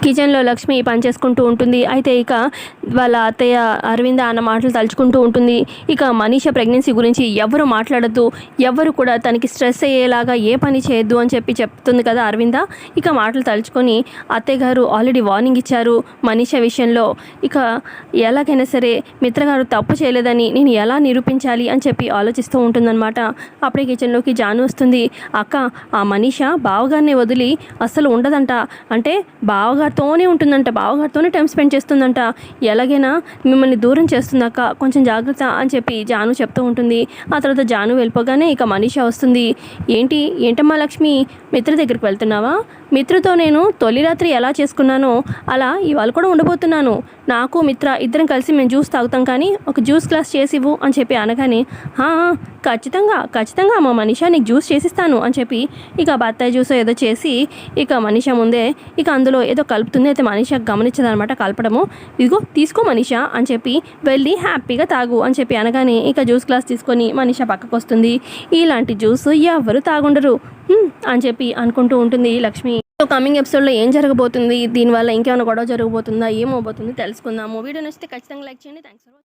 కిచెన్లో లక్ష్మి పని చేసుకుంటూ ఉంటుంది. అయితే ఇక వాళ్ళ అత్తయ్య అరవింద అన్న మాటలు తలుచుకుంటూ ఉంటుంది. ఇక మనీష ప్రెగ్నెన్సీ గురించి ఎవరు మాట్లాడద్దు, ఎవరు కూడా తనకి స్ట్రెస్ అయ్యేలాగా ఏ పని చేయొద్దు అని చెప్తుంది కదా అరవింద. ఇక మాటలు తలుచుకొని అత్తయ్య గారు ఆల్రెడీ వార్నింగ్ ఇచ్చారు మనీష విషయంలో. ఇక ఎలాగైనా సరే మిత్రగారు తప్పు చేయలేదని నేను ఎలా నిరూపించాలి అని చెప్పి ఆలోచిస్తూ ఉంటుందన్నమాట. అప్పుడే కిచెన్లోకి జాను వస్తుంది. అక్క, ఆ మనీష బావగారిని వదిలి అస్సలు ఉండదంట, అంటే బావగారితోనే ఉంటుందంట, బావగారితోనే టైం స్పెండ్ చేస్తుందంట, ఎలాగైనా మిమ్మల్ని దూరం చేస్తుందక్క, కొంచెం జాగ్రత్త అని చెప్పి జాను చెప్తూ ఉంటుంది. ఆ తర్వాత జాను వెళ్ళిపోగానే ఇక మనీష వస్తుంది. ఏంటమ్మా లక్ష్మి, మిత్ర దగ్గరికి వెళ్తున్నావా? మిత్రతో నేను తొలి రాత్రి ఎలా చేసుకున్నానో అలా ఇవాళ కూడా ఉండబోతున్నాను. నాకు మిత్ర ఇద్దరం కలిసి మేము జ్యూస్ తాగుతాం, కానీ ఒక జ్యూస్ గ్లాస్ చేసివ్వు అని చెప్పి అనగానే ఖచ్చితంగా మా మనీష నీకు జ్యూస్ చేసిస్తాను అని చెప్పి ఇక బత్తాయి జ్యూస్ ఏదో చేసి ఇక మనీష ముందే ఇక అందులో ఏదో కలుపుతుంది. అయితే మనీష గమనించదనమాట కలపడము. ఇదిగో తీసుకో మనీష అని చెప్పి వెళ్ళి హ్యాపీగా తాగు అని చెప్పి అనగానే ఇక జ్యూస్ గ్లాస్ తీసుకొని మనీష పక్కకు వస్తుంది. ఇలాంటి జ్యూస్ ఎవరు తాగుండరు అని చెప్పి అనుకుంటూ ఉంటుంది లక్ష్మి. కమింగ్ ఎపిసోడ్లో ఏం జరగబోతుంది, దీనివల్ల ఇంకేమైనా గొడవ జరగబోతుందా, ఏమవబోతుంది తెలుసుకుందాము. వీడియో నచ్చితే ఖచ్చితంగా లైక్ చేయండి. Thanks for watching.